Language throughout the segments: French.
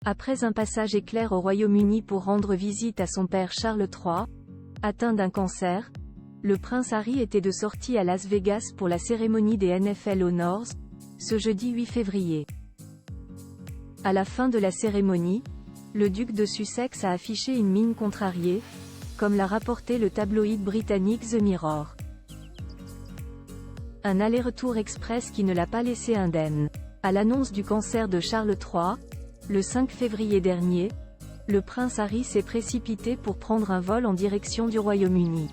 Après un passage éclair au Royaume-Uni pour rendre visite à son père Charles III, atteint d'un cancer, le prince Harry était de sortie à Las Vegas pour la cérémonie des NFL Honors, ce jeudi 8 février. À la fin de la cérémonie, le duc de Sussex a affiché une mine contrariée, comme l'a rapporté le tabloïd britannique The Mirror. Un aller-retour express qui ne l'a pas laissé indemne. À l'annonce du cancer de Charles III, le 5 février dernier, le prince Harry s'est précipité pour prendre un vol en direction du Royaume-Uni.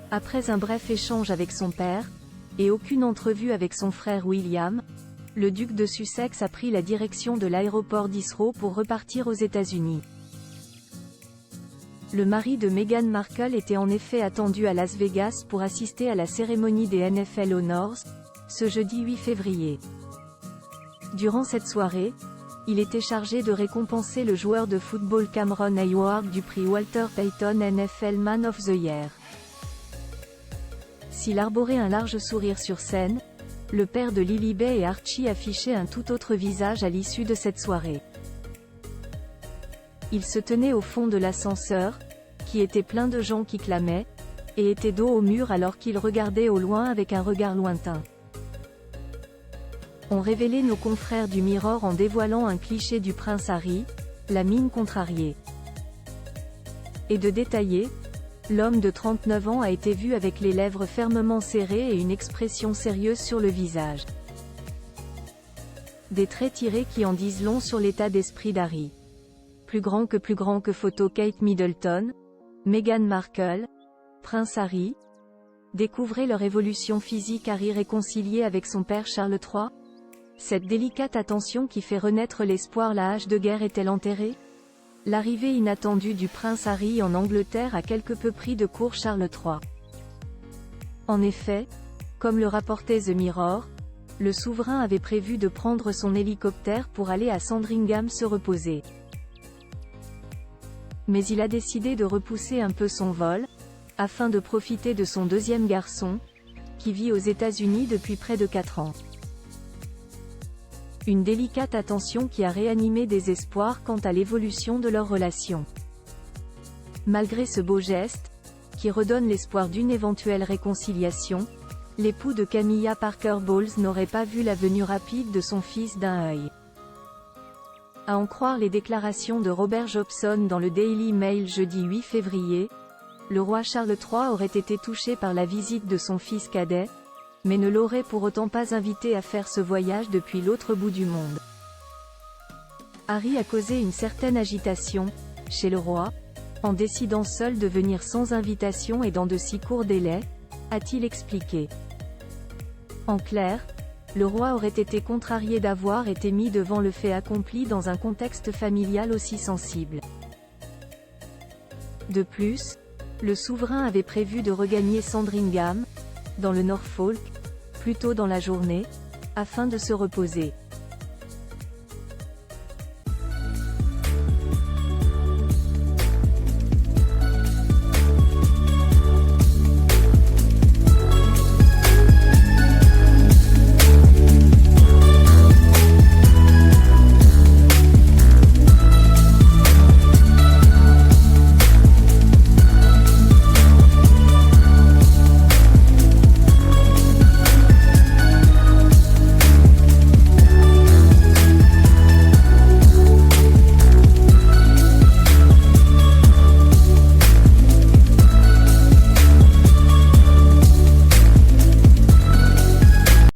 Après un bref échange avec son père, et aucune entrevue avec son frère William, le duc de Sussex a pris la direction de l'aéroport d'Heathrow pour repartir aux États-Unis. Le mari de Meghan Markle était en effet attendu à Las Vegas pour assister à la cérémonie des NFL Honors, ce jeudi 8 février. Durant cette soirée, il était chargé de récompenser le joueur de football Cameron Hayward du prix Walter Payton NFL Man of the Year. S'il arborait un large sourire sur scène, le père de Lilibet et Archie affichait un tout autre visage à l'issue de cette soirée. Il se tenait au fond de l'ascenseur, qui était plein de gens qui clamaient, et était dos au mur alors qu'il regardait au loin avec un regard lointain. Ont révélé nos confrères du Mirror en dévoilant un cliché du prince Harry, la mine contrariée. Et de détailler, l'homme de 39 ans a été vu avec les lèvres fermement serrées et une expression sérieuse sur le visage. Des traits tirés qui en disent long sur l'état d'esprit d'Harry. Plus grand que photo Kate Middleton, Meghan Markle, Prince Harry. Découvrez leur évolution physique. Harry réconcilié avec son père Charles III. Cette délicate attention qui fait renaître l'espoir. La hache de guerre est-elle enterrée? L'arrivée inattendue du prince Harry en Angleterre a quelque peu pris de court Charles III. En effet, comme le rapportait The Mirror, le souverain avait prévu de prendre son hélicoptère pour aller à Sandringham se reposer. Mais il a décidé de repousser un peu son vol, afin de profiter de son deuxième garçon, qui vit aux États-Unis depuis près de 4 ans. Une délicate attention qui a réanimé des espoirs quant à l'évolution de leur relation. Malgré ce beau geste, qui redonne l'espoir d'une éventuelle réconciliation, l'époux de Camilla Parker Bowles n'aurait pas vu la venue rapide de son fils d'un œil. À en croire les déclarations de Robert Jobson dans le Daily Mail jeudi 8 février, le roi Charles III aurait été touché par la visite de son fils cadet, mais ne l'aurait pour autant pas invité à faire ce voyage depuis l'autre bout du monde. Harry a causé une certaine agitation, chez le roi, en décidant seul de venir sans invitation et dans de si courts délais, a-t-il expliqué. En clair, le roi aurait été contrarié d'avoir été mis devant le fait accompli dans un contexte familial aussi sensible. De plus, le souverain avait prévu de regagner Sandringham, dans le Norfolk, plus tôt dans la journée, afin de se reposer.